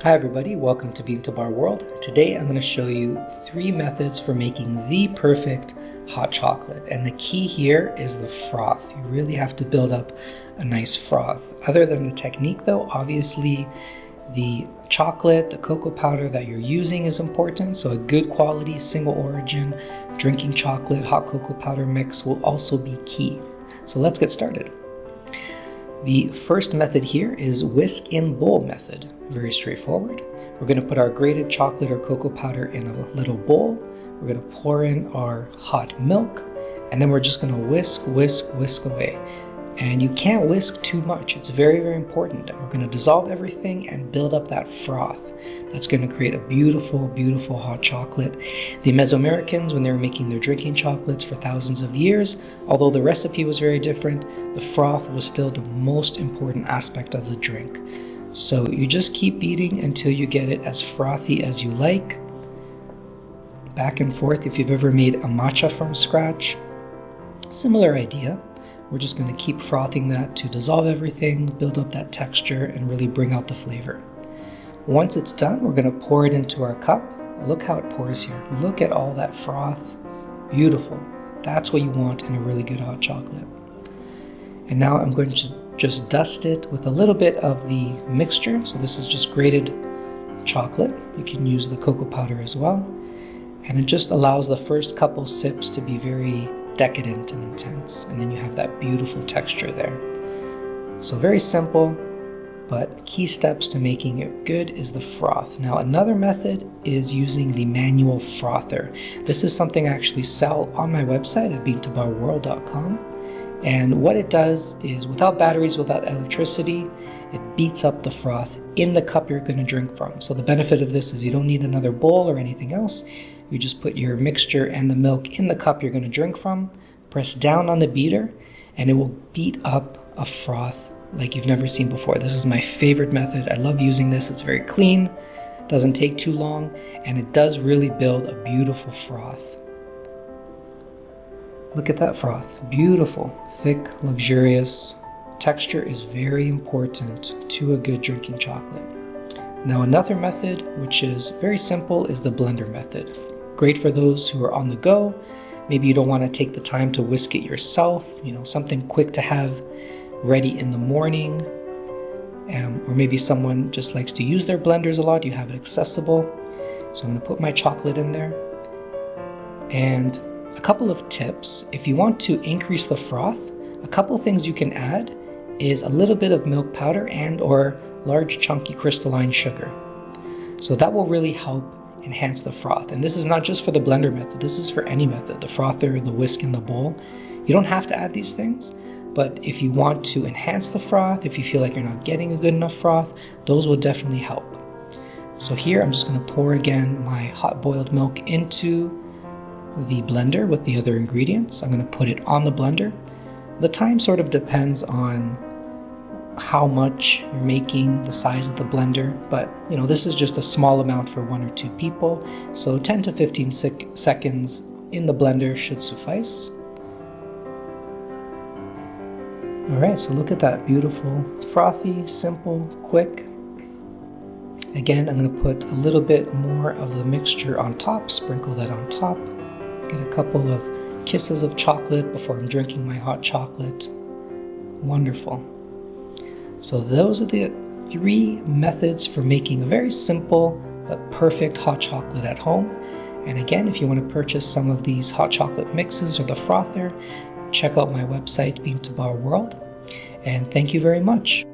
Hi everybody, welcome to Bean to Bar World. Today I'm going to show you 3 methods for making the perfect hot chocolate. And the key here is the froth. You really have to build up a nice froth. Other than the technique though, obviously the chocolate, the cocoa powder that you're using is important. So a good quality, single origin, drinking chocolate, hot cocoa powder mix will also be key. So let's get started. The first method here is whisk in bowl method. Very straightforward. We're going to put our grated chocolate or cocoa powder in a little bowl. We're going to pour in our hot milk, and then we're just going to whisk away. And you can't whisk too much. It's very, very important. And we're going to dissolve everything and build up that froth. That's going to create a beautiful, beautiful hot chocolate. The Mesoamericans, when they were making their drinking chocolates for thousands of years, although the recipe was very different, the froth was still the most important aspect of the drink. So you just keep beating until you get it as frothy as you like. Back and forth. If you've ever made a matcha from scratch, similar idea. We're just going to keep frothing that to dissolve everything, build up that texture, and really bring out the flavor. Once it's done, we're going to pour it into our cup. Look how it pours here. Look at all that froth. Beautiful. That's what you want in a really good hot chocolate. And now I'm going to just dust it with a little bit of the mixture. So this is just grated chocolate. You can use the cocoa powder as well. And it just allows the first couple sips to be very decadent and intense. And then you have that beautiful texture there. So very simple, but key steps to making it good is the froth. Now another method is using the manual frother. This is something I actually sell on my website at beantobarworld.com. And what it does is, without batteries, without electricity, it beats up the froth in the cup you're going to drink from. So the benefit of this is you don't need another bowl or anything else. You just put your mixture and the milk in the cup you're going to drink from, press down on the beater, and it will beat up a froth like you've never seen before. This is my favorite method. I love using this. It's very clean, doesn't take too long, and it does really build a beautiful froth. Look at that froth. Beautiful, thick, luxurious. Texture is very important to a good drinking chocolate. Now another method, which is very simple, is the blender method. Great for those who are on the go. Maybe you don't want to take the time to whisk it yourself, something quick to have ready in the morning. Or maybe someone just likes to use their blenders a lot. You have it accessible. So I'm going to put my chocolate in there. And a couple of tips. If you want to increase the froth, a couple things you can add is a little bit of milk powder and or large chunky crystalline sugar. So that will really help enhance the froth. And this is not just for the blender method, this is for any method, the frother, the whisk in the bowl. You don't have to add these things, but if you want to enhance the froth, if you feel like you're not getting a good enough froth, those will definitely help. So here I'm just going to pour again my hot boiled milk into the blender with the other ingredients. I'm going to put it on the blender. The time sort of depends on how much you're making, the size of the blender, but this is just a small amount for 1 or 2 people, so 10 to 15 seconds in the blender should suffice. Alright, so look at that beautiful, frothy, simple, quick. Again, I'm going to put a little bit more of the mixture on top, sprinkle that on top. Get a couple of kisses of chocolate before I'm drinking my hot chocolate. Wonderful. So those are the 3 methods for making a very simple but perfect hot chocolate at home. And again, if you want to purchase some of these hot chocolate mixes or the frother, check out my website, Bean to Bar World. And thank you very much.